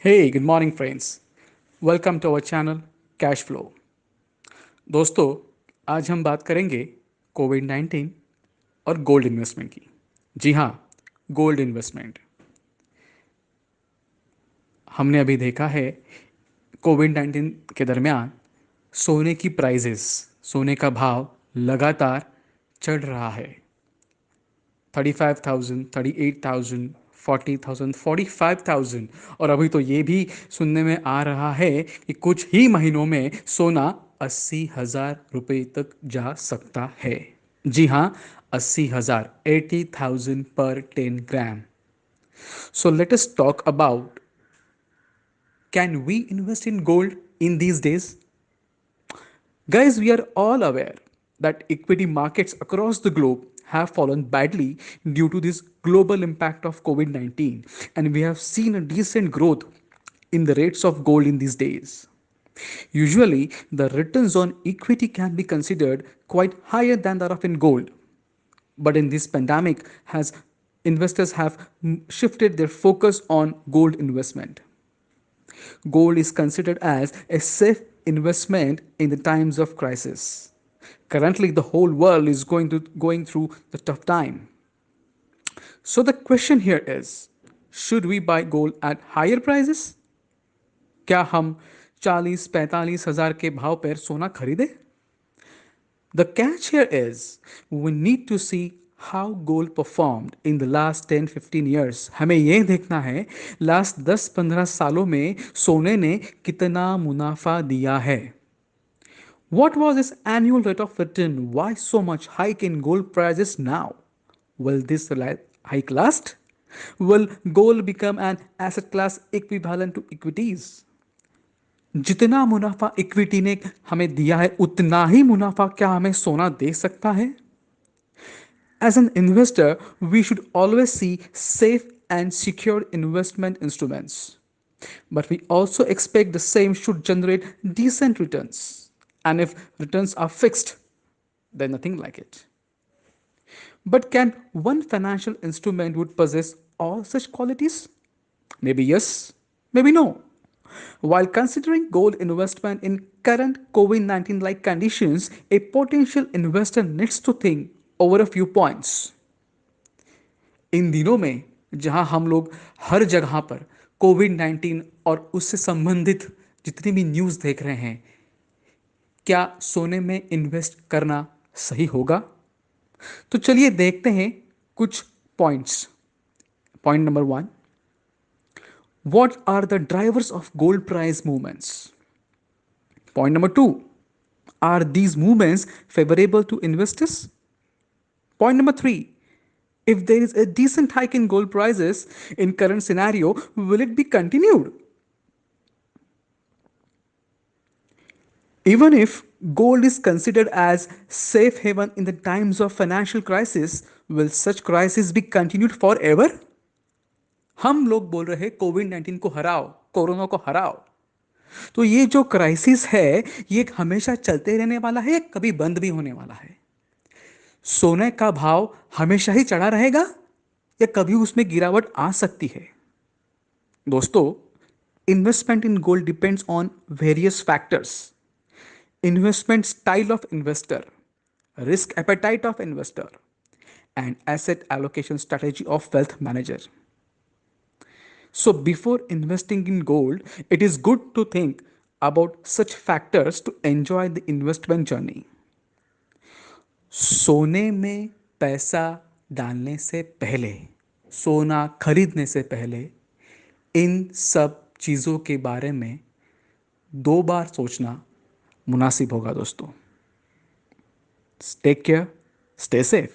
Hey, good morning friends. Welcome to our channel Cash Flow. दोस्तों, आज हम बात करेंगे कोविड 19 और गोल्ड इन्वेस्टमेंट की। जी हाँ, गोल्ड इन्वेस्टमेंट। हमने अभी देखा है कोविड 19 के दरमियान सोने की प्राइजेस, सोने का भाव लगातार चढ़ रहा है। 35,000, 38,000, 40,000, 45,000 और अभी तो ये भी सुनने में आ रहा है कि कुछ ही महीनों में सोना 80,000 रुपये तक जा सकता है। जी हाँ, 80,000, 80,000 पर 10 ग्राम। So let us talk about, can we invest in gold in these days? Guys, we are all aware that equity markets across the globe have fallen badly due to this global impact of COVID 19, and we have seen a decent growth in the rates of gold in these days. Usually, the returns on equity can be considered quite higher than that of in gold, but in this pandemic, has investors have shifted their focus on gold investment. Gold is considered as a safe investment in the times of crisis. Currently, the whole world is going through the tough time. So the question here is, should we buy gold at higher prices? क्या हम 40-45 हजार के भाव पर सोना खरीदें? The catch here is we need to see how gold performed in the last 10-15 years. हमें यह देखना है लास्ट 10-15 सालों में सोने ने कितना मुनाफा दिया है. What was its annual rate of return? Why so much hike in gold prices now? Will this hike last? Will gold become an asset class equivalent to equities? जितना मुनाफा इक्विटी ने हमें दिया है उतना ही मुनाफा क्या हमें सोना दे सकता है? As an investor, we should always see safe and secure investment instruments. But we also expect the same should generate decent returns. And if returns are fixed, then nothing like it. But can one financial instrument would possess all such qualities? Maybe yes, maybe no. While considering gold investment in current COVID 19 like conditions, a potential investor needs to think over a few points. इन दिनों में जहां हम लोग हर जगह पर Covid 19 और उससे संबंधित जितनी भी न्यूज़ देख रहे हैं, क्या सोने में इन्वेस्ट करना सही होगा? तो चलिए देखते हैं कुछ points. Point number 1, what are the drivers of gold price movements? Point number 2, are these movements favourable to investors? Point number 3, if there is a decent hike in gold prices in current scenario, will it be continued? Even if gold is considered as safe haven in the times of financial crisis, will such crisis be continued forever? हम लोग बोल रहे हैं Covid 19 को हराओ, corona को हराओ. तो ये जो क्राइसिस है, ये हमेशा चलते रहने वाला है या कभी बंद भी होने वाला है? सोने का भाव हमेशा ही चढ़ा रहेगा या कभी उसमें गिरावट आ सकती है? दोस्तों, investment in gold depends on various factors. Investment style of investor, risk appetite of investor, and asset allocation strategy of wealth manager. So before investing in gold, it is good to think about such factors to enjoy the investment journey. सोने में पैसा डालने से पहले, सोना खरीदने से पहले इन सब चीज़ों के बारे में 2 बार सोचना मुनासिब होगा दोस्तों. Take care, stay safe.